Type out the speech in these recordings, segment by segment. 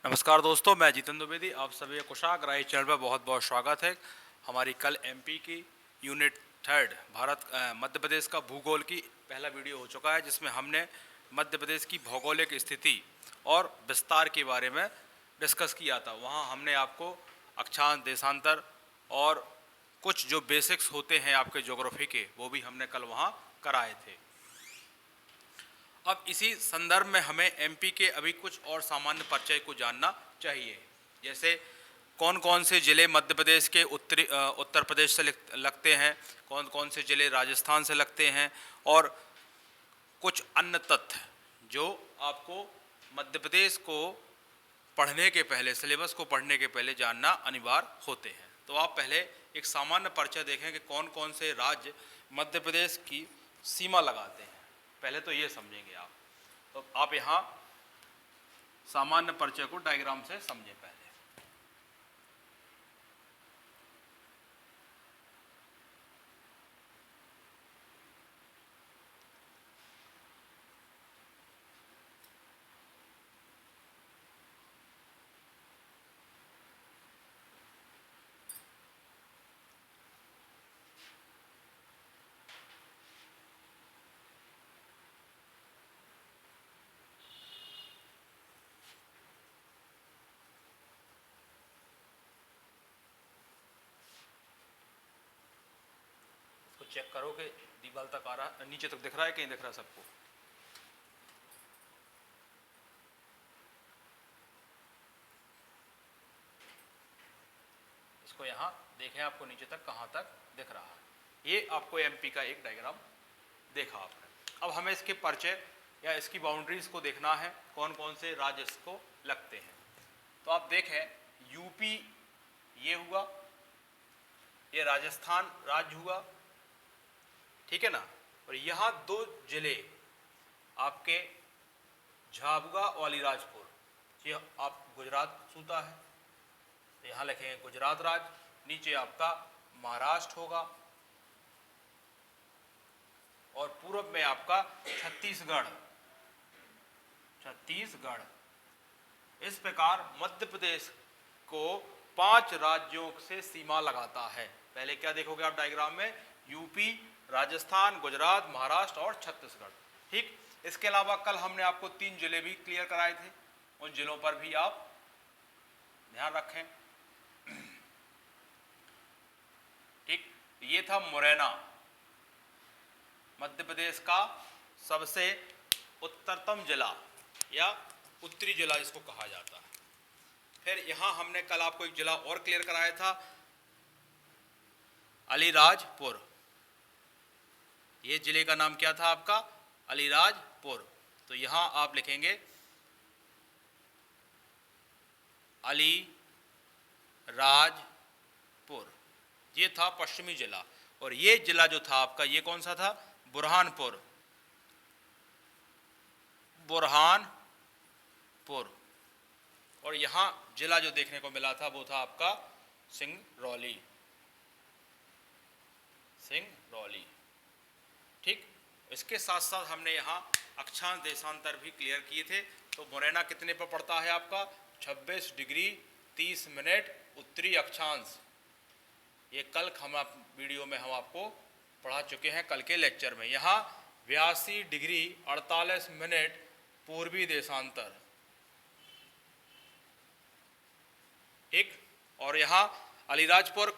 नमस्कार दोस्तों, मैं जितेंद्र द्विवेदी। आप सभी का कुशाग्र राय चैनल पर बहुत बहुत स्वागत है। हमारी कल एमपी की यूनिट थर्ड मध्य प्रदेश का भूगोल की पहला वीडियो हो चुका है, जिसमें हमने मध्य प्रदेश की भौगोलिक स्थिति और विस्तार के बारे में डिस्कस किया था। वहाँ हमने आपको अक्षांश, देशांतर और कुछ जो बेसिक्स होते हैं आपके ज्योग्राफी के, वो भी हमने कल वहाँ कराए थे। अब इसी संदर्भ में हमें एमपी के अभी कुछ और सामान्य परिचय को जानना चाहिए। जैसे कौन कौन से ज़िले मध्य प्रदेश के उत्तर प्रदेश से लगते हैं, कौन कौन से ज़िले राजस्थान से लगते हैं, और कुछ अन्य तथ्य जो आपको मध्य प्रदेश को पढ़ने के पहले, सिलेबस को पढ़ने के पहले जानना अनिवार्य होते हैं। तो आप पहले एक सामान्य परिचय देखें कि कौन कौन से राज्य मध्य प्रदेश की सीमा लगाते हैं। पहले तो ये समझेंगे आप। तो आप यहाँ सामान्य परिचय को डायग्राम से समझें पहले। चेक करो कि दीवार तक आ रहा, नीचे तक दिख रहा है, कहीं दिख रहा है सबको? इसको यहाँ देखें, आपको नीचे तक कहाँ तक दिख रहा है। ये आपको एमपी का एक डायग्राम देखा आपने। अब हमें इसके परिचय या इसकी बाउंड्रीज को देखना है, कौन कौन से राज्य इसको लगते हैं। तो आप देखें, यूपी ये हुआ, ये राजस्थान राज्य हुआ, ठीक है ना। और यहाँ दो जिले आपके झाबुआ और अलीराजपुर, ये आप गुजरात सूता है, तो यहाँ लिखेंगे गुजरात राज्य। नीचे आपका महाराष्ट्र होगा और पूर्व में आपका छत्तीसगढ़। इस प्रकार मध्य प्रदेश को 5 राज्यों से सीमा लगाता है। पहले क्या देखोगे आप डायग्राम में? यूपी, राजस्थान, गुजरात, महाराष्ट्र और छत्तीसगढ़। ठीक। इसके अलावा कल हमने आपको 3 जिले भी क्लियर कराए थे, उन जिलों पर भी आप ध्यान रखें। ठीक। ये था मुरैना, मध्य प्रदेश का सबसे उत्तरतम जिला या उत्तरी जिला जिसको कहा जाता है। फिर यहां हमने कल आपको एक जिला और क्लियर कराया था, अलीराजपुर। ये जिले का नाम क्या था आपका? अलीराजपुर। तो यहां आप लिखेंगे अलीराजपुर। ये था पश्चिमी जिला। और ये जिला जो था आपका, ये कौन सा था? बुरहानपुर। और यहां जिला जो देखने को मिला था वो था आपका सिंगरौली। ठीक। इसके साथ साथ हमने यहाँ अक्षांश देशांतर भी क्लियर किए थे। तो मुरैना कितने पर पड़ता है आपका? 26 डिग्री 30 मिनट उत्तरी अक्षांश। ये कल हम वीडियो में हम आपको पढ़ा चुके हैं कल के लेक्चर में। यहाँ 82 डिग्री 48 मिनट पूर्वी देशांतर। ठीक। और यहाँ अलीराजपुर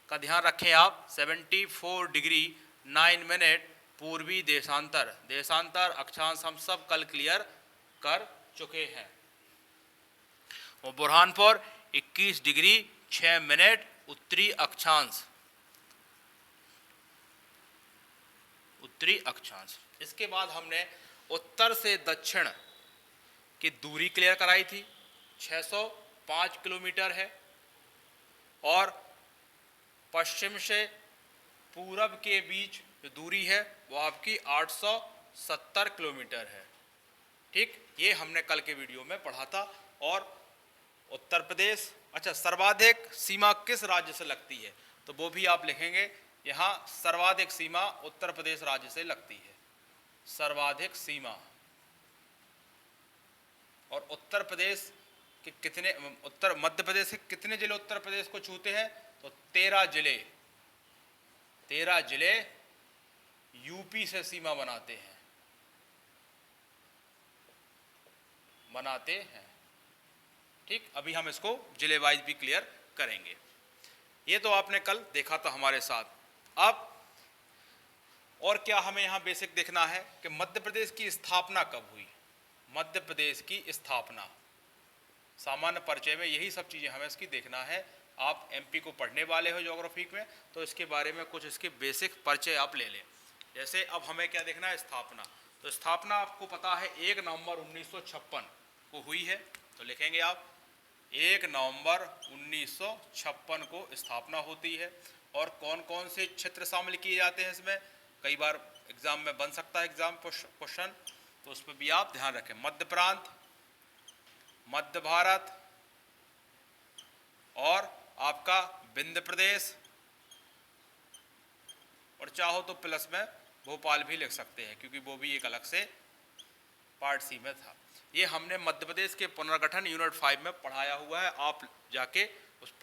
का ध्यान रखें आप, 74 डिग्री 9 मिनट पूर्वी देशांतर। देशांतर, अक्षांश हम सब कल क्लियर कर चुके हैं। और बुरहानपुर 21 डिग्री 6 मिनट उत्तरी अक्षांश। इसके बाद हमने उत्तर से दक्षिण की दूरी क्लियर कराई थी, 605 किलोमीटर है। और पश्चिम से पूरब के बीच जो दूरी है वो आपकी 870 किलोमीटर है। ठीक। ये हमने कल के वीडियो में पढ़ा था। और उत्तर प्रदेश, अच्छा, सर्वाधिक सीमा किस राज्य से लगती है? तो वो भी आप लिखेंगे। यहाँ सर्वाधिक सीमा उत्तर प्रदेश राज्य से लगती है, सर्वाधिक सीमा। और उत्तर प्रदेश कि कितने उत्तर मध्य प्रदेश के कितने जिले उत्तर प्रदेश को छूते हैं, तो 13 जिले, 13 जिले यूपी से सीमा बनाते हैं, ठीक। अभी हम इसको जिले वाइज भी क्लियर करेंगे। ये तो आपने कल देखा था हमारे साथ। अब और क्या हमें यहाँ बेसिक देखना है कि मध्य प्रदेश की स्थापना कब हुई। मध्य प्रदेश की स्थापना सामान्य परिचय में यही सब चीज़ें हमें इसकी देखना है। आप एमपी को पढ़ने वाले हो ज्योग्राफी में, तो इसके बारे में कुछ इसके बेसिक परिचय आप ले लें। जैसे अब हमें क्या देखना है, स्थापना। तो स्थापना आपको पता है 1 नवंबर 1956 को हुई है। तो लिखेंगे आप 1 नवंबर 1956 को स्थापना होती है। और कौन कौन से क्षेत्र शामिल किए जाते हैं इसमें, कई बार एग्जाम में बन सकता है एग्जाम क्वेश्चन, तो उस पर भी आप ध्यान रखें। मध्य प्रांत, मध्य भारत और आपका विंध्य प्रदेश, और चाहो तो प्लस में भोपाल भी लिख सकते हैं क्योंकि वो भी एक अलग से पार्ट सी में था। ये हमने मध्य प्रदेश के पुनर्गठन यूनिट 5 में पढ़ाया हुआ है। आप जाके उस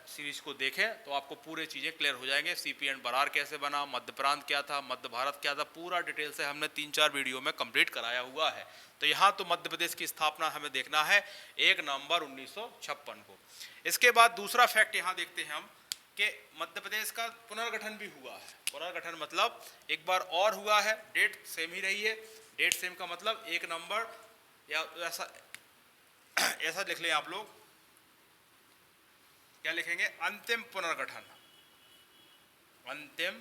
सीरीज को देखें तो आपको पूरे चीज़ें क्लियर हो जाएंगे। सीपी एंड बरार कैसे बना, मध्य प्रांत क्या था, मध्य भारत क्या था, पूरा डिटेल से हमने 3-4 वीडियो में कंप्लीट कराया हुआ है। तो यहाँ तो मध्य प्रदेश की स्थापना हमें देखना है 1 नवंबर 1956 को। इसके बाद दूसरा फैक्ट यहाँ देखते हैं हम कि मध्य प्रदेश का पुनर्गठन भी हुआ है। पुनर्गठन मतलब एक बार और हुआ है, डेट सेम ही रही है। डेट सेम का मतलब 1 नवंबर या ऐसा लिख लें आप लोग, क्या लिखेंगे, अंतिम पुनर्गठन। अंतिम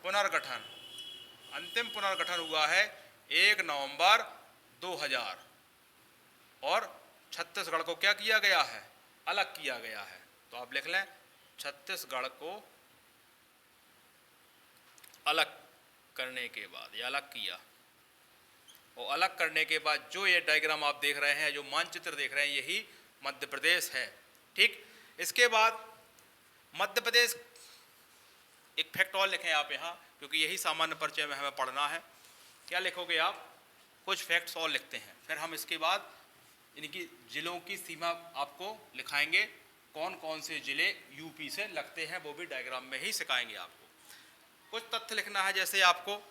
पुनर्गठन, अंतिम पुनर्गठन हुआ है 1 नवंबर 2000। और छत्तीसगढ़ को क्या किया गया है, अलग किया गया है। तो आप लिख लें छत्तीसगढ़ को अलग करने के बाद, या अलग किया, और अलग करने के बाद जो ये डायग्राम आप देख रहे हैं, जो मानचित्र देख रहे हैं, यही मध्य प्रदेश है, ठीक। इसके बाद मध्य प्रदेश, एक फैक्ट और लिखें आप यहाँ क्योंकि यही सामान्य परिचय में हमें पढ़ना है। क्या लिखोगे आप, कुछ फैक्ट्स और लिखते हैं, फिर हम इसके बाद इनकी जिलों की सीमा आपको लिखाएंगे, कौन कौन से जिले यूपी से लगते हैं, वो भी डायग्राम में ही सिखाएंगे आपको। कुछ तथ्य लिखना है जैसे आपको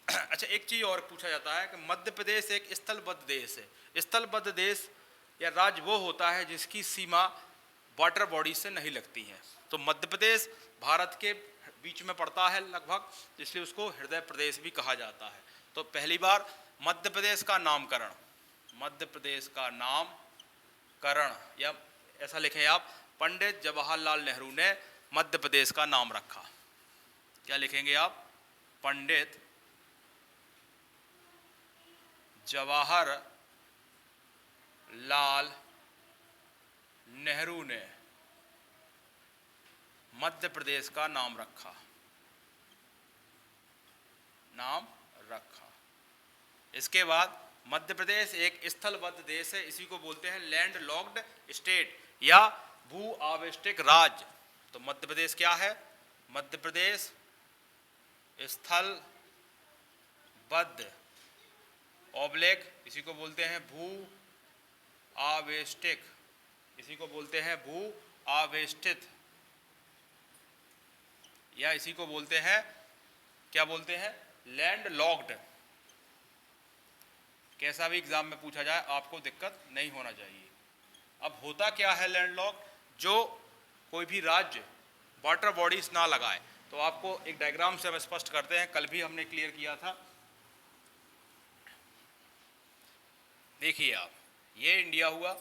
अच्छा, एक चीज़ और पूछा जाता है कि मध्य प्रदेश एक स्थलबद्ध देश है। स्थलबद्ध देश या राज्य वो होता है जिसकी सीमा वाटर बॉडी से नहीं लगती है। तो मध्य प्रदेश भारत के बीच में पड़ता है लगभग, इसलिए उसको हृदय प्रदेश भी कहा जाता है। तो पहली बार मध्य प्रदेश का नामकरण, मध्य प्रदेश का नामकरण, या ऐसा लिखें आप, पंडित जवाहरलाल नेहरू ने मध्य प्रदेश का नाम रखा। क्या लिखेंगे आप, पंडित जवाहरलाल नेहरू ने मध्य प्रदेश का नाम रखा, इसके बाद मध्य प्रदेश एक स्थलबद्ध देश है, इसी को बोलते हैं लैंड लॉक्ड स्टेट या भू आवेष्टिक राज्य। तो मध्य प्रदेश क्या है, मध्य प्रदेश स्थलबद्ध ऑब्लिक, इसी को बोलते हैं भू आवेष्टिक, इसी को बोलते हैं भू आवेष्टित, या इसी को बोलते हैं, क्या बोलते हैं, लैंड लॉक्ड। कैसा भी एग्जाम में पूछा जाए आपको दिक्कत नहीं होना चाहिए। अब होता क्या है लैंड लॉक, जो कोई भी राज्य वाटर बॉडीज ना लगाए, तो आपको एक डायग्राम से हम स्पष्ट करते हैं, कल भी हमने क्लियर किया था। देखिए आप, ये इंडिया हुआ,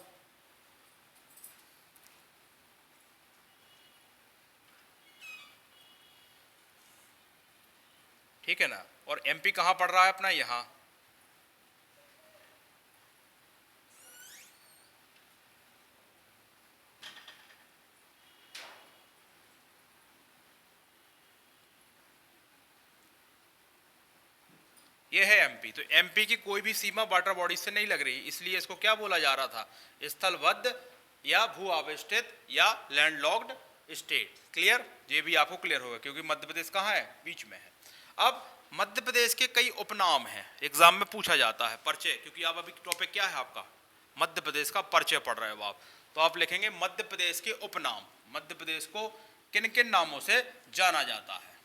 ठीक है ना, और एमपी कहाँ पड़ रहा है अपना, यहाँ। ये है एमपी। तो एमपी की कोई भी सीमा वाटर बॉडी से नहीं लग रही, इसलिए इसको क्या बोला जा रहा था, स्थलबद्ध या भू आवेष्टित या लैंडलॉक्ड स्टेट। क्लियर, ये भी आपको क्लियर होगा क्योंकि मध्य प्रदेश कहाँ है, बीच में है। अब मध्य प्रदेश के कई उपनाम हैं, एग्जाम में पूछा जाता है परिचय, क्योंकि आप अभी टॉपिक क्या है आपका, मध्य प्रदेश का परिचय पढ़ रहे हो आप, तो आप लिखेंगे मध्य प्रदेश के उपनाम। मध्य प्रदेश को किन किन नामों से जाना जाता है?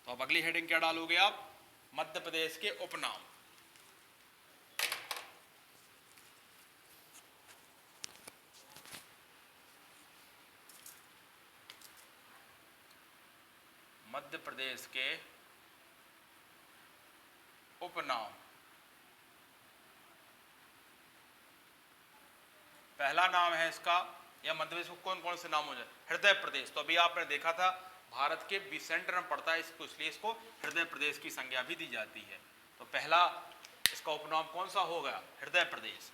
तो अब अगली हेडिंग क्या डालोगे आप? मध्य प्रदेश के उपनाम। मध्य प्रदेश के उपनाम। पहला नाम है इसका, या मध्य प्रदेश को कौन कौन से नाम हो जाए? हृदय प्रदेश। तो अभी आपने देखा था भारत के सेंटर में पड़ता है इसको, इसलिए इसको हृदय प्रदेश की संज्ञा भी दी जाती है। तो पहला इसका उपनाम कौन सा हो गया? हृदय प्रदेश।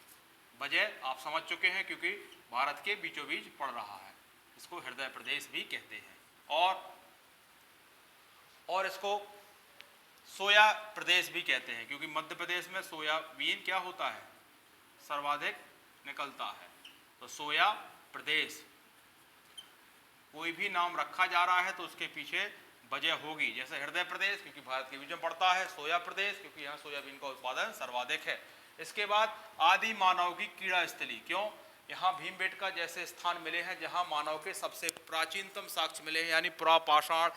वजह आप समझ चुके हैं, क्योंकि भारत के बीचों बीच पड़ रहा है, इसको हृदय प्रदेश भी कहते हैं। और इसको सोया प्रदेश भी कहते हैं, क्योंकि मध्य प्रदेश में सोयाबीन क्या होता है? सर्वाधिक निकलता है। तो सोया प्रदेश। कोई भी नाम रखा जा रहा है तो उसके पीछे वजह होगी। जैसे हृदय प्रदेश क्योंकि भारत के बीच में पड़ता है, सोया प्रदेश क्योंकि यहाँ सोयाबीन का उत्पादन सर्वाधिक है। इसके बाद आदि मानव की क्रीड़ा स्थली। क्यों? यहाँ भीमबेटका जैसे स्थान मिले हैं जहाँ मानव के सबसे प्राचीनतम साक्ष्य मिले हैं, यानी पुरापाषाण,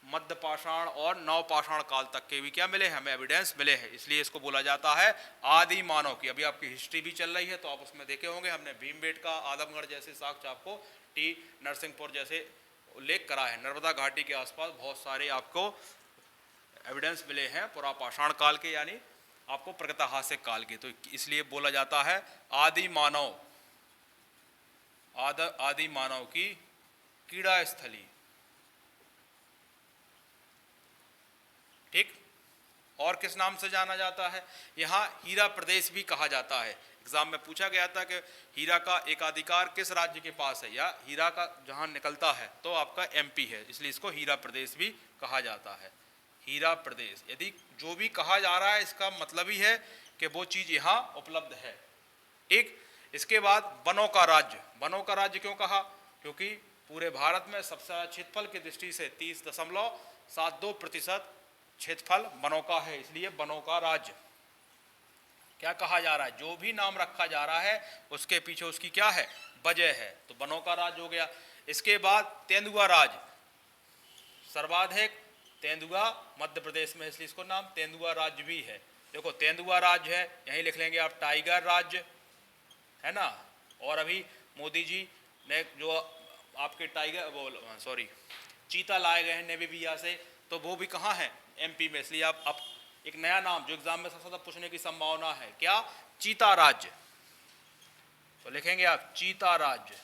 मध्य पाषाण और नवपाषाण काल तक के भी क्या मिले हैं? हमें एविडेंस मिले हैं, इसलिए इसको बोला जाता है आदि मानव की। अभी आपकी हिस्ट्री भी चल रही है तो आप उसमें देखे होंगे, हमने भीमबेटका, आदमगढ़ जैसे साक्ष्य आपको, टी नरसिंहपुर जैसे उल्लेख करा है। नर्मदा घाटी के आसपास बहुत सारे आपको एविडेंस मिले हैं पुरापाषाण काल के, यानी आपको प्रागैतिहासिक काल के। तो इसलिए बोला जाता है आदि मानव, आदि मानव की क्रीड़ा स्थली। ठीक। और किस नाम से जाना जाता है? यहाँ हीरा प्रदेश भी कहा जाता है। एग्जाम में पूछा गया था कि हीरा का एकाधिकार किस राज्य के पास है, या हीरा का जहाँ निकलता है तो आपका एमपी है, इसलिए इसको हीरा प्रदेश भी कहा जाता है। हीरा प्रदेश, यदि जो भी कहा जा रहा है इसका मतलब ही है कि वो चीज़ यहाँ उपलब्ध है। ठीक। इसके बाद वनों का राज्य। वनों का राज्य क्यों कहा? क्योंकि पूरे भारत में सबसे ज़्यादा क्षेत्रफल की दृष्टि से 30.72% क्षेत्रफल वनों का है, इसलिए वनों का राज्य। क्या कहा जा रहा है? जो भी नाम रखा जा रहा है उसके पीछे उसकी क्या है? वजह है। तो वनों का राज्य हो गया। इसके बाद तेंदुआ राज्य। सर्वाधिक तेंदुआ मध्य प्रदेश में, इसलिए इसको नाम तेंदुआ राज्य भी है। देखो तेंदुआ राज्य है, यहीं लिख लेंगे आप टाइगर राज्य, है ना। और अभी मोदी जी ने जो आपके चीता लाए गए हैं नेमीबिया से, तो वो भी कहाँ है? एमपी में। इसलिए आप एक नया नाम जो एग्जाम में सबसे ज्यादा पूछने की संभावना है, क्या? चीता राज्य। तो लिखेंगे आप चीता राज्य,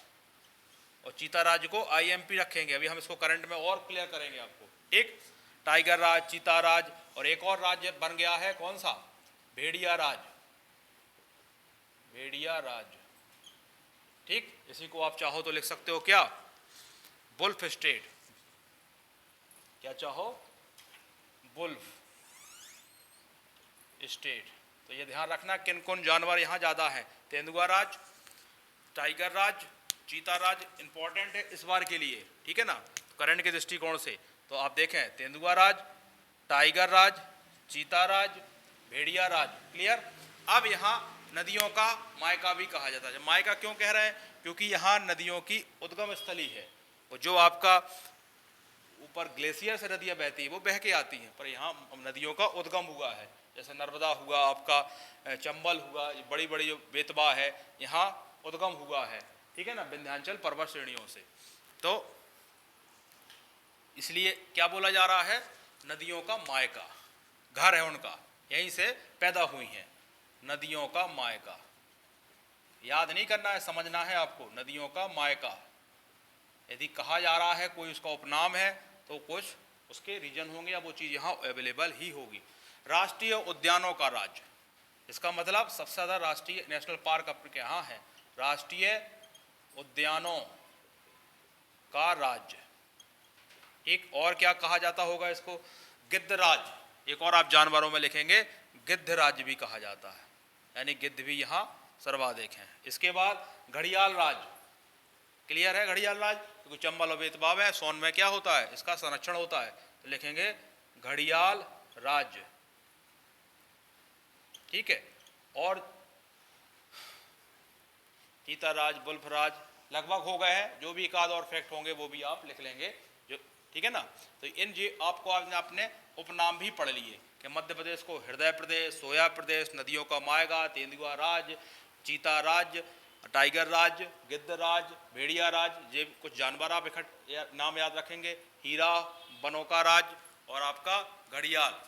और चीता राज्य को आईएमपी रखेंगे। अभी हम इसको करंट में और क्लियर करेंगे आपको। एक टाइगर राज्य, चीता राज्य, और एक और राज्य बन गया है कौन सा? भेड़िया राज्य। भेड़िया राज्य। ठीक। इसी को आप चाहो तो लिख सकते हो क्या? Wolf state. क्या चाहो? Wolf state. तो ये ध्यान रखना किन कौन जानवर यहाँ ज़्यादा है। तेंदुआ राज, टाइगर राज, चीता राज इंपॉर्टेंट है इस बार के लिए, ठीक है ना, करंट के दृष्टिकोण से। तो आप देखें तेंदुआ राज, टाइगर राज, चीता राज, भेड़िया राज। क्लियर। अब यहाँ नदियों का मायका भी कहा जाता है। मायका क्यों कह रहे हैं? क्योंकि यहाँ नदियों की उद्गम स्थली है, और जो आपका ऊपर ग्लेशियर से नदियाँ बहती है वो बह के आती हैं, पर यहाँ नदियों का उद्गम हुआ है। जैसे नर्मदा हुआ, आपका चंबल हुआ, बड़ी बड़ी जो बेतवा है यहाँ उद्गम हुआ है, ठीक है ना, विंध्याचल पर्वत श्रेणियों से। तो इसलिए क्या बोला जा रहा है? नदियों का मायका, घर है उनका, यहीं से पैदा हुई हैं। नदियों का मायका याद नहीं करना है, समझना है आपको। नदियों का मायका यदि कहा जा रहा है, कोई उसका उपनाम है, तो कुछ उसके रीजन होंगे या वो चीज़ यहाँ अवेलेबल ही होगी। राष्ट्रीय उद्यानों का राज्य, इसका मतलब सबसे ज़्यादा राष्ट्रीय नेशनल पार्क आपके यहाँ है। राष्ट्रीय उद्यानों का राज्य। एक और क्या कहा जाता होगा इसको? गिद्ध राज्य। एक और आप जानवरों में लिखेंगे गिद्ध राज्य भी कहा जाता है, यानी गिद्ध भी यहाँ सर्वाधिक हैं। इसके बाद घड़ियाल राज्य। क्लियर है? घड़ियाल राज्य क्योंकि चंबल और बेतवा है, सोन में क्या होता है? इसका संरक्षण होता है, तो लिखेंगे घड़ियाल राज्य। ठीक है। और चीताराज, बुल्फराज लगभग हो गए हैं, जो भी एक आध और फैक्ट होंगे वो भी आप लिख लेंगे जो, ठीक है ना। तो इन जी आपको आपने उपनाम भी पढ़ लिए कि मध्य प्रदेश को हृदय प्रदेश, सोया प्रदेश, नदियों का मायगा, तेंदुआ राज, चीता राज, टाइगर राज, गिद्ध राज, भेड़िया राज, ये कुछ जानवर आप नाम याद रखेंगे, हीरा, बनों का राज और आपका घड़ियाल,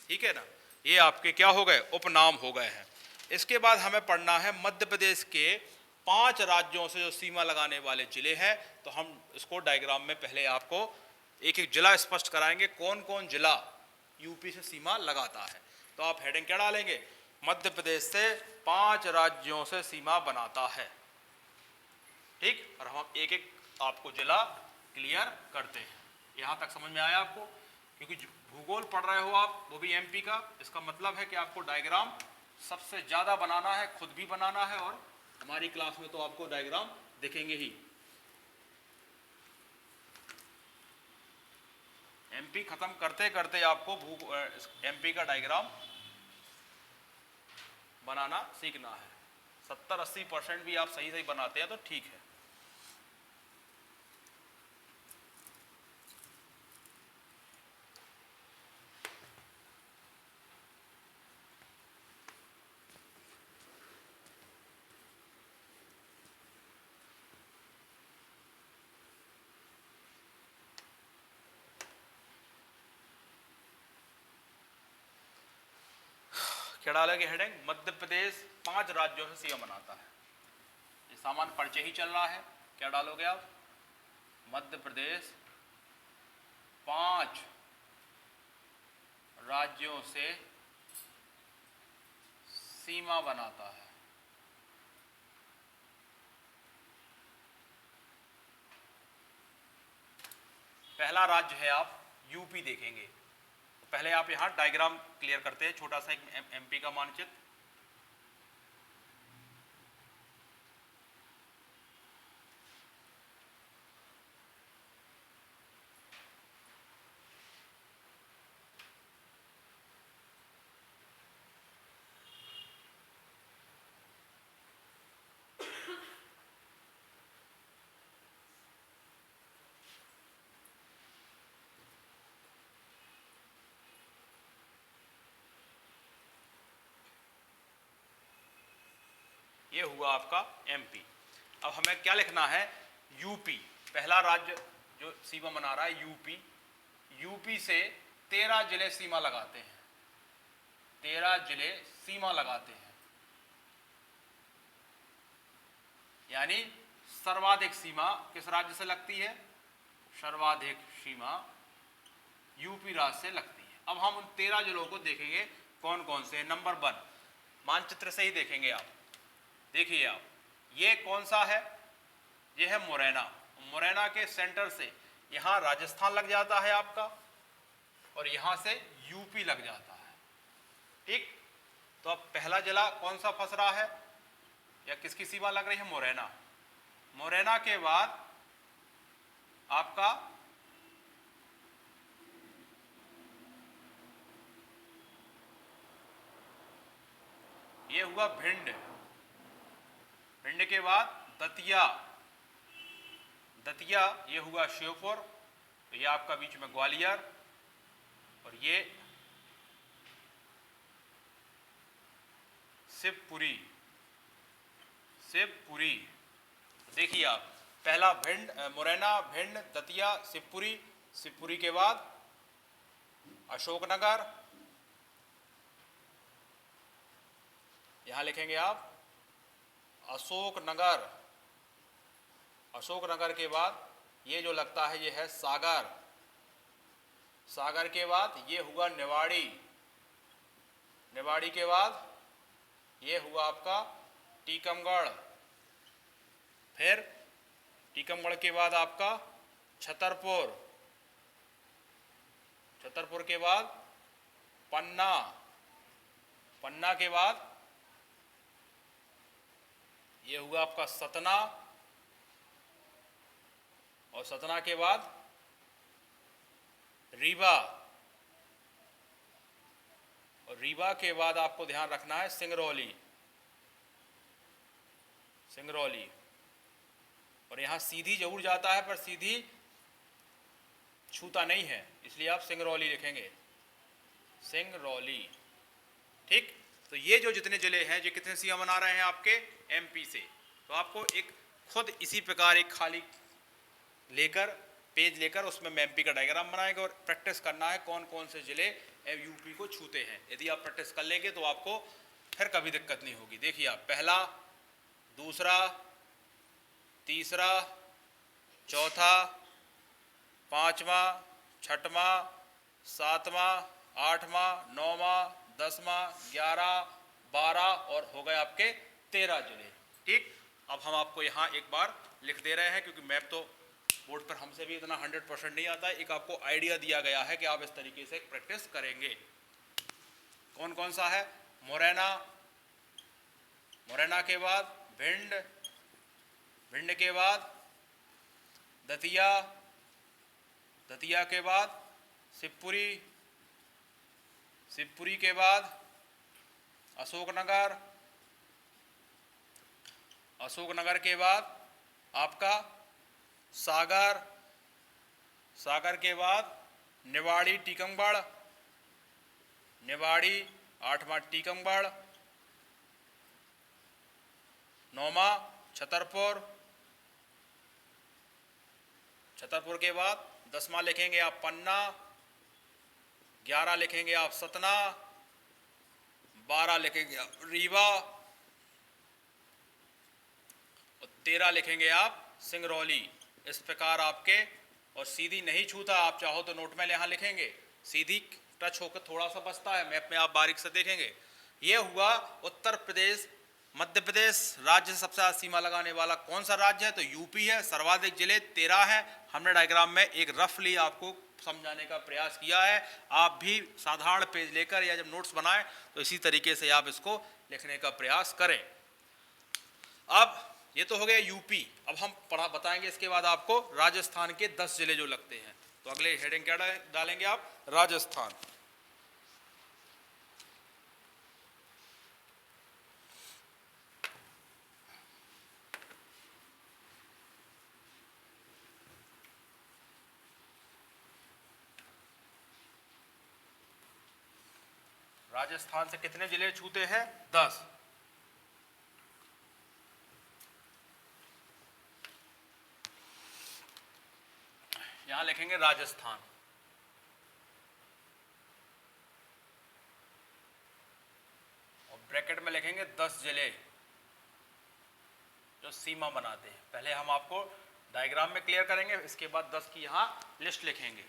ठीक है ना। ये आपके क्या हो गए, उपनाम हो गए हैं। इसके बाद हमें पढ़ना है मध्य प्रदेश के 5 राज्यों से जो सीमा लगाने वाले जिले हैं। तो हम इसको डायग्राम में पहले आपको एक एक जिला स्पष्ट कराएंगे, कौन कौन जिला यूपी से सीमा लगाता है। तो आप हेडिंग क्या डालेंगे, मध्य प्रदेश से 5 राज्यों से सीमा बनाता है, ठीक। और हम एक एक आपको जिला क्लियर करते हैं। यहां तक समझ में आया आपको, क्योंकि भूगोल पढ़ रहे हो आप, वो भी एमपी का, इसका मतलब है कि आपको डायग्राम सबसे ज्यादा बनाना है, खुद भी बनाना है, और हमारी क्लास में तो आपको डायग्राम दिखेंगे ही। एमपी खत्म करते करते आपको एमपी का डायग्राम बनाना सीखना है। 70-80% भी आप सही सही बनाते हैं तो ठीक है। क्या डालेंगे हेडिंग, मध्य प्रदेश 5 राज्यों से सीमा बनाता है। ये सामान्य परिचय ही चल रहा है, क्या डालोगे आप, मध्य प्रदेश 5 राज्यों से सीमा बनाता है। पहला राज्य है आप यूपी देखेंगे। पहले आप यहां डायग्राम क्लियर करते हैं, छोटा सा एक एमपी का मानचित्र। ये हुआ आपका एमपी। अब हमें क्या लिखना है, यूपी। पहला राज्य जो सीमा बना रहा है यूपी। यूपी से 13 जिले सीमा लगाते हैं, 13 जिले सीमा लगाते हैं। यानी सर्वाधिक सीमा किस राज्य से लगती है, सर्वाधिक सीमा यूपी राज्य से लगती है। अब हम उन 13 जिलों को देखेंगे कौन कौन से। नंबर 1 मानचित्र से ही देखेंगे आप, देखिए आप, ये कौन सा है, ये है मुरैना। मुरैना के सेंटर से यहां राजस्थान लग जाता है आपका, और यहां से यूपी लग जाता है, ठीक। तो अब पहला जिला कौन सा फंस रहा है या किसकी सीमा लग रही है, मुरैना। मुरैना के बाद आपका ये हुआ भिंड। भिंड के बाद दतिया, दतिया ये हुआ श्योपुर, तो ये आपका बीच में ग्वालियर, और ये शिवपुरी। शिवपुरी देखिए आप, पहला भिंड, मुरैना, भिंड, दतिया, शिवपुरी। शिवपुरी के बाद अशोकनगर, यहां लिखेंगे आप अशोकनगर। अशोकनगर के बाद ये जो लगता है ये है सागर। सागर के बाद ये हुआ निवाड़ी। निवाड़ी के बाद ये हुआ आपका टीकमगढ़। फिर टीकमगढ़ के बाद आपका छतरपुर। छतरपुर के बाद पन्ना। पन्ना के बाद ये हुआ आपका सतना, और सतना के बाद रीवा, और रीवा के बाद आपको ध्यान रखना है सिंगरौली, सिंगरौली। और यहाँ सीधी जरूर जाता है पर सीधी छूता नहीं है, इसलिए आप सिंगरौली लिखेंगे, सिंगरौली। ठीक, तो ये जो जितने जिले हैं, ये कितने सीमा बना रहे हैं आपके एमपी से। तो आपको एक खुद इसी प्रकार एक खाली लेकर पेज लेकर उसमें एमपी का डायग्राम बनाएंगे और प्रैक्टिस करना है कौन कौन से जिले यूपी को छूते हैं। यदि आप प्रैक्टिस कर लेंगे तो आपको फिर कभी दिक्कत नहीं होगी। देखिए आप, पहला, दूसरा, तीसरा, चौथा, पांचवा, छठवां, सातवां, आठवां, नौवां, 10वां, 11, 12 और हो गए आपके 13 जिले। ठीक, अब हम आपको यहाँ एक बार लिख दे रहे हैं, क्योंकि मैप तो बोर्ड पर हमसे भी इतना 100% नहीं आता है। एक आपको आइडिया दिया गया है कि आप इस तरीके से प्रैक्टिस करेंगे। कौन कौन सा है? मुरैना, मुरैना के बाद भिंड, भिंड के बाद दतिया, दतिया के बाद शिवपुरी, शिवपुरी के बाद अशोकनगर, अशोकनगर के बाद आपका सागर, सागर के बाद निवाड़ी टीकमगढ़, निवाड़ी, 8वां टीकमगढ़, 9वां छतरपुर, छतरपुर के बाद 10वां लिखेंगे आप पन्ना, 11 लिखेंगे आप सतना, 12 लिखेंगे आप रीवा और 13 लिखेंगे आप सिंगरौली। इस प्रकार आपके, और सीधी नहीं छूता, आप चाहो तो नोट में यहाँ लिखेंगे, सीधी टच होकर थोड़ा सा बचता है, मैप में आप बारीक से देखेंगे। ये हुआ उत्तर प्रदेश। मध्य प्रदेश राज्य से सबसे ज्यादा सीमा लगाने वाला कौन सा राज्य है? तो यूपी है। सर्वाधिक जिले 13 हैं। हमने डायग्राम में एक रफली आपको समझाने का प्रयास किया है। आप भी साधारण पेज लेकर या जब नोट्स बनाएं तो इसी तरीके से आप इसको लिखने का प्रयास करें। अब ये तो हो गया यूपी। अब हम बताएंगे इसके बाद आपको राजस्थान के 10 जिले जो लगते हैं। तो अगले हेडिंग क्या डालेंगे आप? राजस्थान। राजस्थान से कितने जिले छूते हैं? 10। यहां लिखेंगे राजस्थान, और ब्रैकेट में लिखेंगे 10 जिले जो सीमा बनाते हैं। पहले हम आपको डायग्राम में क्लियर करेंगे, इसके बाद 10 की यहां लिस्ट लिखेंगे।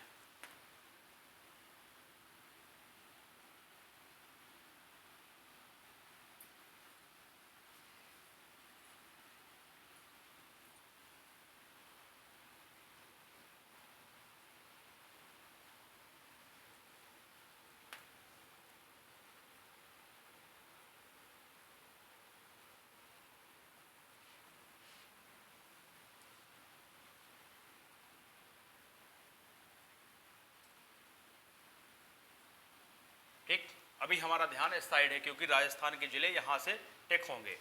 ठीक, अभी हमारा ध्यान इस साइड है क्योंकि राजस्थान के जिले यहां से टिक होंगे।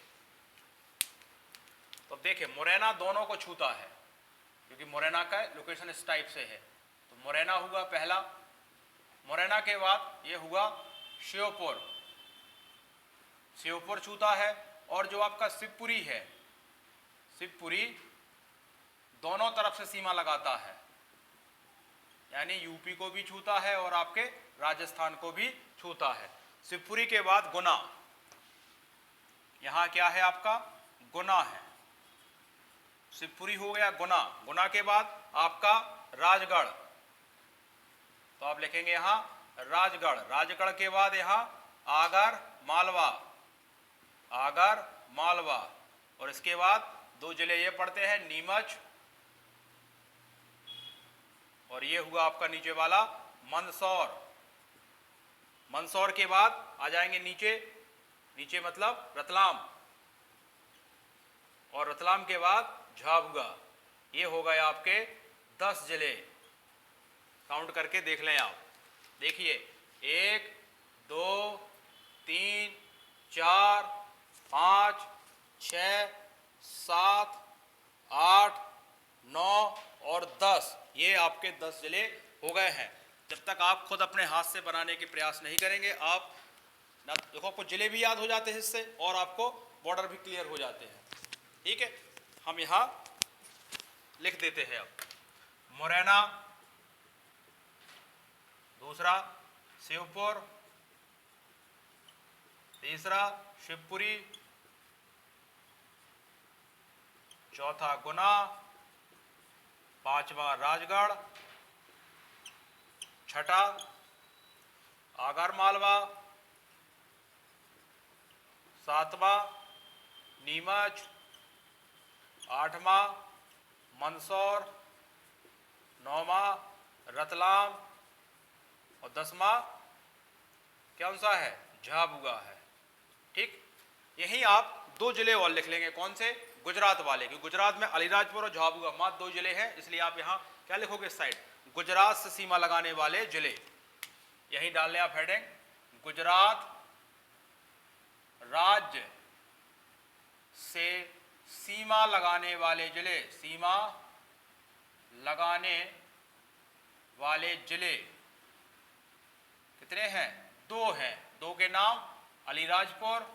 तो देखिए, मुरैना दोनों को छूता है क्योंकि मुरैना का लोकेशन इस टाइप से है। तो मुरैना हुआ पहला। मुरैना के बाद ये हुआ श्योपुर, श्योपुर छूता है। और जो आपका शिवपुरी है, शिवपुरी दोनों तरफ से सीमा लगाता है, यानी यूपी को भी छूता है और आपके राजस्थान को भी छूता है। शिवपुरी के बाद गुना, यहां क्या है आपका? गुना है। शिवपुरी हो गया गुना। गुना के बाद आपका राजगढ़, तो आप लिखेंगे यहां राजगढ़। राजगढ़ के बाद यहां आगर मालवा, आगर मालवा। और इसके बाद 2 जिले ये पड़ते हैं, नीमच, और ये हुआ आपका नीचे वाला मंदसौर। मंदसौर के बाद आ जाएंगे नीचे, नीचे मतलब रतलाम, और रतलाम के बाद झाबुआ। ये हो गए आपके 10 जिले। काउंट करके देख लें आप। देखिए 1 2 6, 7, 8, 9 और 10, ये आपके 10 जिले हो गए हैं। जब तक आप खुद अपने हाथ से बनाने के प्रयास नहीं करेंगे, आप ना देखो आपको जिले भी याद हो जाते हैं इससे, और आपको बॉर्डर भी क्लियर हो जाते हैं। ठीक है, हम यहाँ लिख देते हैं। अब मुरैना, दूसरा शिवपुर, तीसरा शिवपुरी, चौथा गुना, पांचवा राजगढ़, छठा आगरमालवा, सातवां नीमच, आठवां मंदसौर, नौवां रतलाम और 10वां कौन सा है, झाबुआ है। ठीक, यही आप 2 जिले और लिख लेंगे, कौन से, गुजरात वाले, क्योंकि गुजरात में अलीराजपुर और झाबुआ मात्र 2 जिले हैं, इसलिए आप यहाँ क्या लिखोगे इस साइड, गुजरात से सीमा लगाने वाले जिले, यही डाल लें आप हेडिंग, गुजरात राज्य से सीमा लगाने वाले जिले, सीमा लगाने वाले जिले कितने हैं, 2 हैं। 2 के नाम अलीराजपुर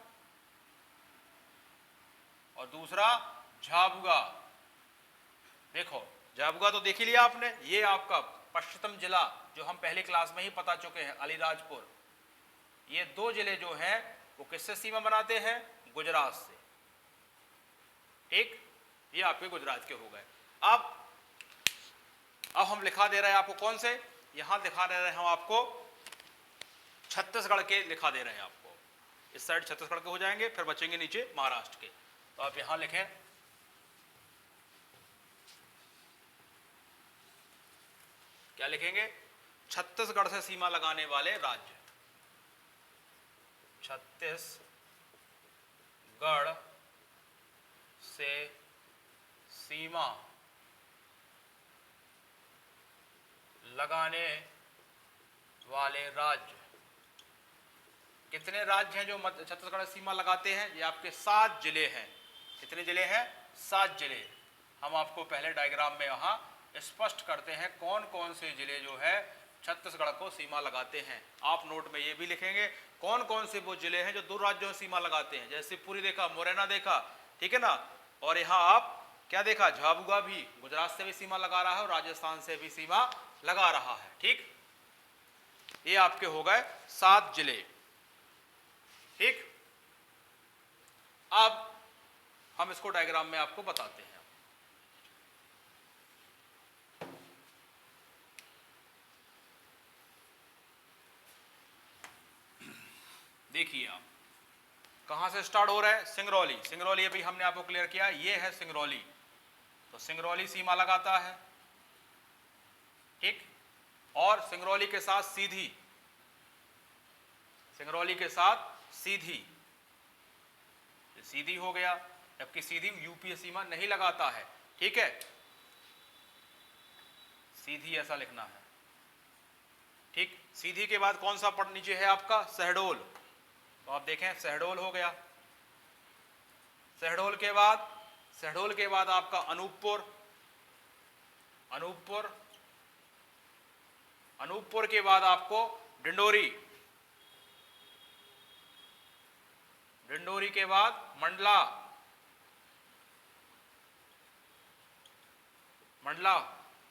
और दूसरा झाबुआ। देखो झाबुआ तो देख ही लिया आपने, ये आपका पश्चिमतम जिला जो हम पहले क्लास में ही पता चुके हैं, अलीराजपुर। ये 2 जिले जो हैं वो किससे सीमा बनाते हैं, गुजरात से। ठीक, ये आपके गुजरात के हो गए। अब हम लिखा दे रहे हैं आपको कौन से, यहां दिखा दे रहे हैं हम आपको छत्तीसगढ़ के, लिखा दे रहे हैं आपको, इस साइड छत्तीसगढ़ के हो जाएंगे, फिर बचेंगे नीचे महाराष्ट्र के। तो आप यहां लिखें, क्या लिखेंगे, छत्तीसगढ़ से सीमा लगाने वाले राज्य, छत्तीसगढ़ से सीमा लगाने वाले राज्य। कितने राज्य हैं जो छत्तीसगढ़ से सीमा लगाते हैं, ये आपके 7 जिले हैं। कितने जिले हैं, 7 जिले। हम आपको पहले डायग्राम में यहाँ स्पष्ट करते हैं कौन कौन से जिले जो है छत्तीसगढ़ को सीमा लगाते हैं। आप नोट में ये भी लिखेंगे कौन कौन से वो जिले हैं जो 2 राज्यों से सीमा लगाते हैं, जैसे पूरी देखा, मुरैना देखा, ठीक है ना, और यहाँ आप क्या देखा, झाबुआ भी गुजरात से भी सीमा लगा रहा है और राजस्थान से भी सीमा लगा रहा है। ठीक, ये आपके हो गए 7 जिले। ठीक, अब हम इसको डायग्राम में आपको बताते हैं। देखिए आप कहां से स्टार्ट हो रहा है, सिंगरौली। सिंगरौली अभी हमने आपको क्लियर किया, ये है सिंगरौली, तो सिंगरौली सीमा लगाता है। ठीक, और सिंगरौली के साथ सीधी, सिंगरौली के साथ सीधी, सीधी हो गया, जबकि सीधी यूपी सीमा नहीं लगाता है। ठीक है, सीधी ऐसा लिखना है। ठीक, सीधी के बाद कौन सा पद नीचे है आपका, शहडोल, तो आप देखें शहडोल हो गया। शहडोल के बाद आपका अनूपपुर, अनूपपुर, अनूपपुर के बाद आपको डिंडोरी, डिंडोरी के बाद मंडला, मंडला,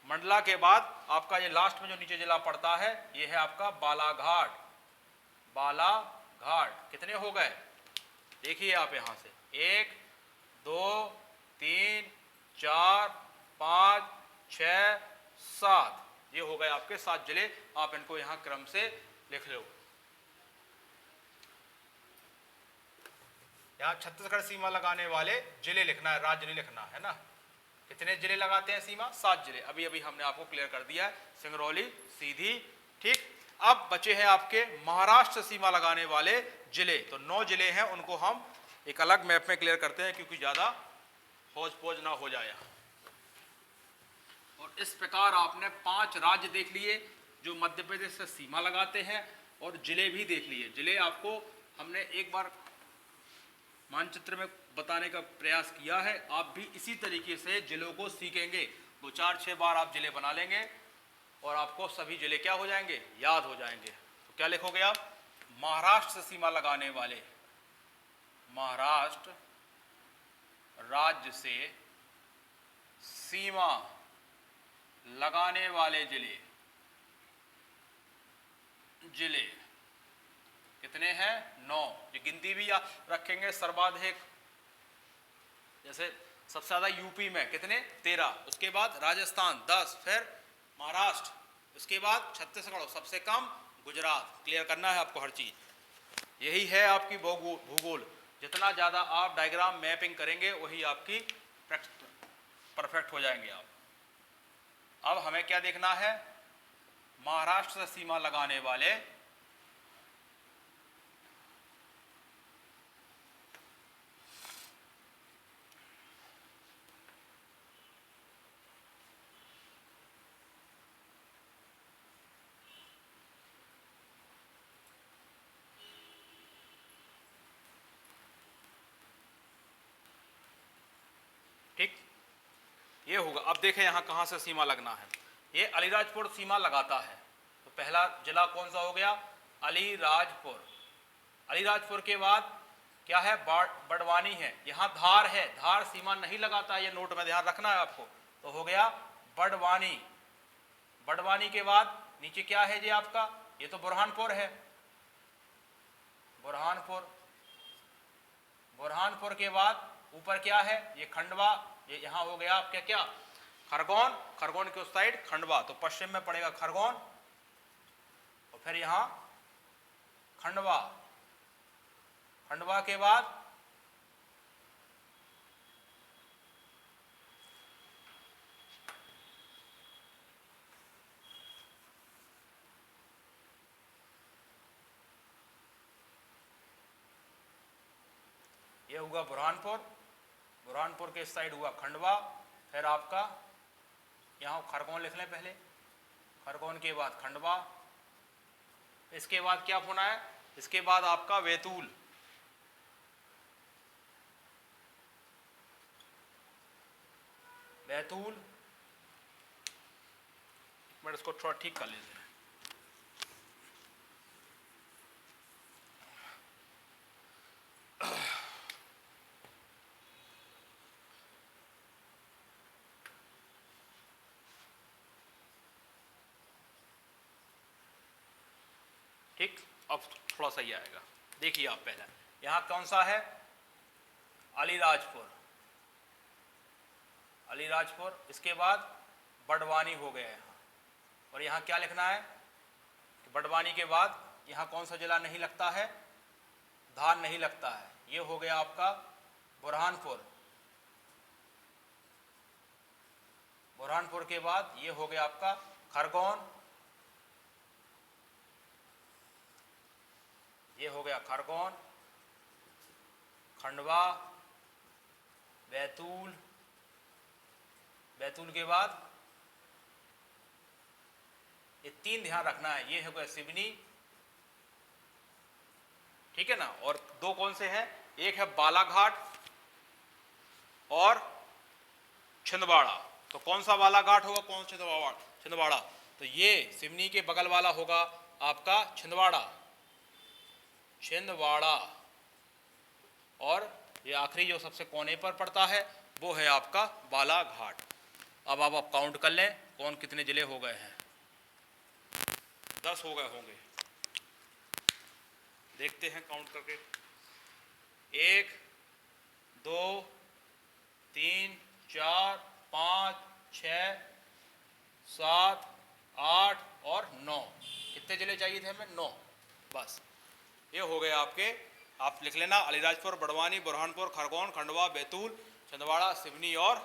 मंडला के बाद आपका ये लास्ट में जो नीचे जिला पड़ता है ये है आपका बालाघाट, बालाघाट। कितने हो गए, देखिए आप यहां से 1 2 3 4 5 6 7, ये हो गए आपके 7 जिले। आप इनको यहां क्रम से लिख लो। यहां छत्तीसगढ़ सीमा लगाने वाले जिले लिखना है, राज्य नहीं लिखना है ना। कितने जिले लगाते हैं सीमा, 7 जिले। अभी अभी हमने आपको क्लियर कर दिया है, सिंगरौली, सीधी। ठीक, अब बचे हैं आपके महाराष्ट्र सीमा लगाने वाले जिले, तो 9 जिले हैं, उनको हम एक अलग मैप में क्लियर करते हैं क्योंकि ज्यादा हौज पौज ना हो जाए। और इस प्रकार आपने 5 राज्य देख लिए जो मध्य प्रदेश से सीमा लगाते हैं और जिले भी देख लिए। जिले आपको हमने एक बार मानचित्र में बताने का प्रयास किया है। आप भी इसी तरीके से जिलों को सीखेंगे, 2-4-6 बार आप जिले बना लेंगे और आपको सभी जिले क्या हो जाएंगे, याद हो जाएंगे। तो क्या लिखोगे आप, महाराष्ट्र से सीमा लगाने वाले, महाराष्ट्र राज्य से सीमा लगाने वाले जिले, जिले कितने हैं, 9। ये गिनती भी रखेंगे, सर्वाधिक जैसे सबसे ज्यादा यूपी में कितने, 13, उसके बाद राजस्थान 10, फिर महाराष्ट्र, उसके बाद छत्तीसगढ़, सबसे कम गुजरात। क्लियर करना है आपको हर चीज, यही है आपकी भूगोल। जितना ज़्यादा आप डायग्राम मैपिंग करेंगे वही आपकी परफेक्ट हो जाएंगे आप। अब हमें क्या देखना है, महाराष्ट्र से सीमा लगाने वाले ठीक, ये होगा। अब देखें यहां कहां से सीमा लगना है, ये अलीराजपुर सीमा लगाता है। तो पहला जिला कौन सा हो गया, अलीराजपुर। अलीराजपुर के बाद क्या है, बड़वानी है। यहां धार है, धार सीमा नहीं लगाता है, ये नोट में ध्यान रखना है आपको। तो हो गया बड़वानी। बड़वानी के बाद नीचे क्या है जी आपका, ये तो बुरहानपुर है, बुरहानपुर। बुरहानपुर के बाद ऊपर क्या है, ये खंडवा। ये यहां हो गया आपका क्या, खरगोन। खरगोन के उस साइड खंडवा, तो पश्चिम में पड़ेगा खरगोन, और फिर यहां खंडवा। खंडवा के बाद ये हुआ बुरहानपुर। बुरहानपुर के इस साइड हुआ खंडवा, फिर आपका यहाँ खरगोन लिख लें पहले, खरगोन के बाद खंडवा, इसके बाद क्या होना है, इसके बाद आपका बैतूल। बैतूल, मैं इसको थोड़ा ठीक कर लेते हैं। ठीक, अब थोड़ा सही आएगा। देखिए आप पहला यहां कौन सा है, अलीराजपुर। अलीराजपुर, इसके बाद बड़वानी हो गया यहाँ, और यहाँ क्या लिखना है कि बड़वानी के बाद यहाँ कौन सा जिला नहीं लगता है, धार नहीं लगता है, ये हो गया आपका बुरहानपुर। बुरहानपुर के बाद ये हो गया आपका खरगोन, ये हो गया खरगोन, खंडवा, बैतूल। बैतूल के बाद ये 3 ध्यान रखना है, ये हो गया सिवनी, ठीक है ना। और 2 कौन से हैं, एक है बालाघाट और छिंदवाड़ा। तो कौन सा बालाघाट होगा, कौन छिंदवाड़ा, तो ये सिवनी के बगल वाला होगा आपका छिंदवाड़ा, छिंदवाड़ा। और ये आखिरी जो सबसे कोने पर पड़ता है वो है आपका बालाघाट। अब आप काउंट कर लें कौन कितने जिले हो गए हैं, 10 हो गए होंगे। देखते हैं काउंट करके, 1 2 3 4 5 6 7 8 और 9। कितने जिले चाहिए थे हमें, 9 बस। ये हो गए आपके, आप लिख लेना, अलीराजपुर, बड़वानी, बुरहानपुर, खरगोन, खंडवा, बैतूल, छिंदवाड़ा, सिवनी और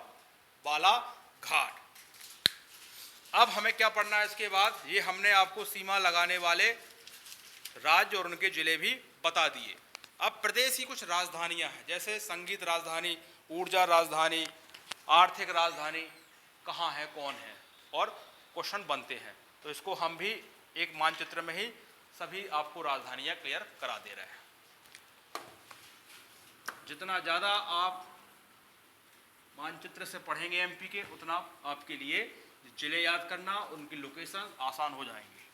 बालाघाट। अब हमें क्या पढ़ना है इसके बाद, ये हमने आपको सीमा लगाने वाले राज्य और उनके जिले भी बता दिए। अब प्रदेश की कुछ राजधानियां हैं, जैसे संगीत राजधानी, ऊर्जा राजधानी, आर्थिक राजधानी कहाँ है, कौन है, और क्वेश्चन बनते हैं। तो इसको हम भी एक मानचित्र में ही सभी आपको राजधानियां क्लियर करा दे रहे हैं। जितना ज़्यादा आप मानचित्र से पढ़ेंगे एमपी के, उतना आपके लिए जिले याद करना, उनकी लोकेशन आसान हो जाएंगे।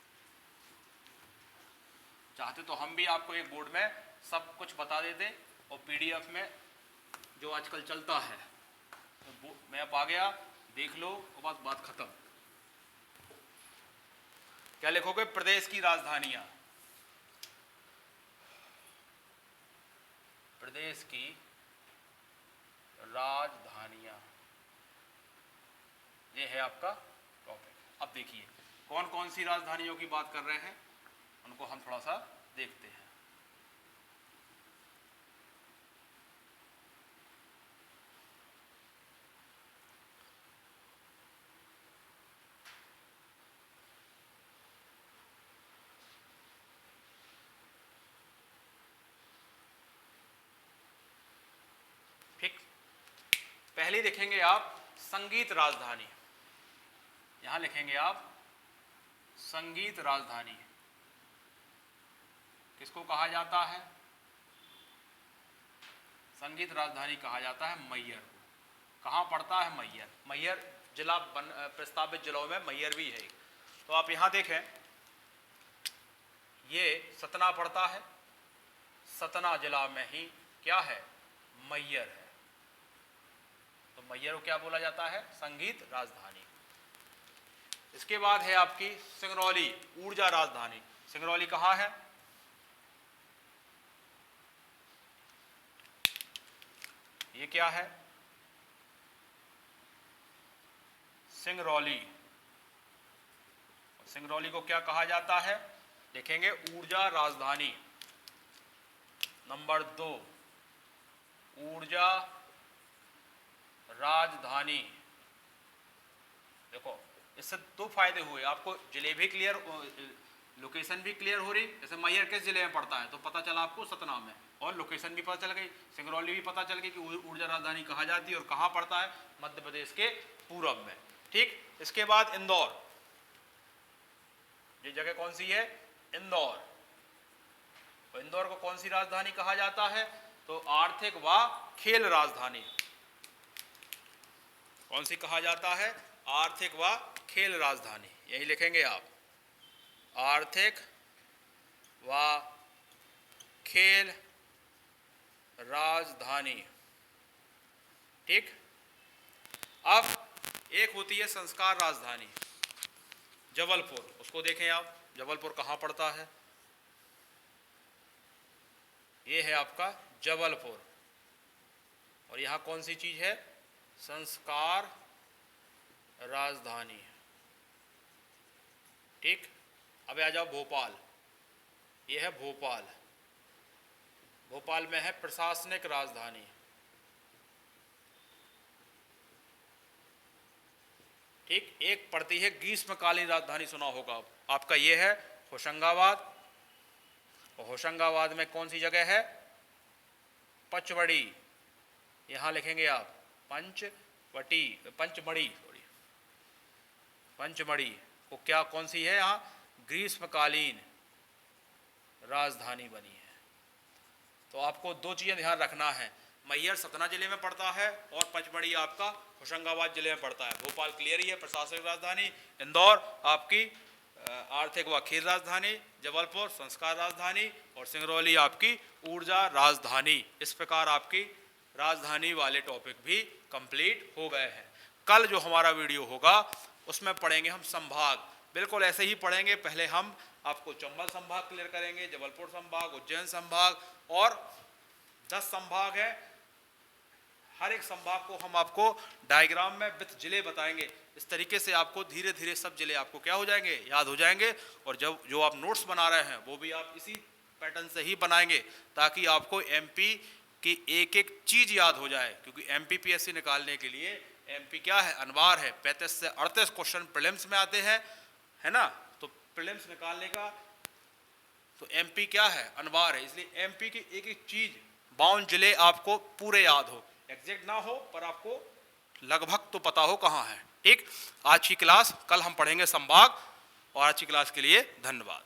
चाहते तो हम भी आपको एक बोर्ड में सब कुछ बता देते और पीडीएफ में जो आजकल चलता है, तो मैप आ गया, देख लो और बस बात खत्म। क्या लिखोगे? प्रदेश की राजधानियां, प्रदेश की राजधानियां, ये है आपका टॉपिक। अब देखिए कौन कौन सी राजधानियों की बात कर रहे हैं, उनको हम थोड़ा सा देखते हैं। ठीक, पहले लिखेंगे आप संगीत राजधानी, यहां लिखेंगे आप संगीत राजधानी। किसको कहा जाता है? संगीत राजधानी कहा जाता है मैहर को। कहाँ पड़ता है? मैहर। मैहर जिला प्रस्तावित जिलों में मैहर भी है। तो आप यहां देखें, ये सतना पड़ता है, सतना जिला में ही क्या है? मैहर है। तो मैहर को क्या बोला जाता है? संगीत राजधानी। इसके बाद है आपकी सिंगरौली, ऊर्जा राजधानी। सिंगरौली कहाँ है? ये क्या है? सिंगरौली। सिंगरौली को क्या कहा जाता है? देखेंगे ऊर्जा राजधानी। नंबर 2, ऊर्जा राजधानी। देखो इससे 2 फायदे हुए आपको, जिले भी क्लियर, लोकेशन भी क्लियर हो रही। जैसे मैहर किस जिले में पड़ता है तो पता चला आपको सतना में, और लोकेशन भी पता चल गई। सिंगरौली भी पता चल गई कि ऊर्जा राजधानी कहा जाती है और कहाँ पड़ता है? मध्य प्रदेश के पूरब में। ठीक, इसके बाद इंदौर। ये जगह कौन सी है? इंदौर। तो इंदौर को कौन सी राजधानी कहा जाता है? तो आर्थिक व खेल राजधानी। कौन सी कहा जाता है? आर्थिक व खेल राजधानी। यही लिखेंगे आप, आर्थिक व खेल राजधानी। ठीक, अब एक होती है संस्कार राजधानी, जबलपुर। उसको देखें आप, जबलपुर कहाँ पड़ता है? ये है आपका जबलपुर। और यहाँ कौन सी चीज है? संस्कार राजधानी। ठीक, अब आ जाओ भोपाल। ये है भोपाल। भोपाल में है प्रशासनिक राजधानी। ठीक, एक पड़ती है ग्रीष्मकालीन राजधानी, सुना होगा आपका, ये है होशंगाबाद। और होशंगाबाद में कौन सी जगह है? पचमढ़ी। यहां लिखेंगे आप पंचवटी, पंचमढ़ी, सॉरी, पंचमढ़ी को क्या, कौन सी है? यहाँ ग्रीष्मकालीन राजधानी बनी है। तो आपको 2 चीजें ध्यान रखना है, मैहर सतना जिले में पड़ता है और पचमढ़ी आपका होशंगाबाद जिले में पड़ता है। भोपाल क्लियर ही है, प्रशासनिक राजधानी। इंदौर आपकी आर्थिक व खेल राजधानी। जबलपुर संस्कार राजधानी। और सिंगरौली आपकी ऊर्जा राजधानी। इस प्रकार आपकी राजधानी वाले टॉपिक भी कंप्लीट हो गए हैं। कल जो हमारा वीडियो होगा उसमें पढ़ेंगे हम संभाग, बिल्कुल ऐसे ही पढ़ेंगे। पहले हम आपको चंबल संभाग क्लियर करेंगे, जबलपुर संभाग, उज्जैन संभाग, और 10 संभाग है। हर एक संभाग को हम आपको डायग्राम में विथ जिले बताएंगे। इस तरीके से आपको धीरे धीरे सब जिले आपको क्या हो जाएंगे? याद हो जाएंगे। और जब जो आप नोट्स बना रहे हैं वो भी आप इसी पैटर्न से ही बनाएंगे, ताकि आपको एमपी की एक एक चीज याद हो जाए। क्योंकि एमपीपीएससी निकालने के लिए एमपी क्या है? अनिवार्य है। 35 से 38 क्वेश्चन प्रीलिम्स में आते हैं, है ना। तो प्रीलिम्स निकालने का तो एमपी क्या है? अनिवार्य है। इसलिए एमपी की एक एक चीज, 52 जिले आपको पूरे याद हो, एग्जैक्ट ना हो पर आपको लगभग तो पता हो कहाँ है। ठीक, आज की क्लास, कल हम पढ़ेंगे संभाग। और आज की क्लास के लिए धन्यवाद।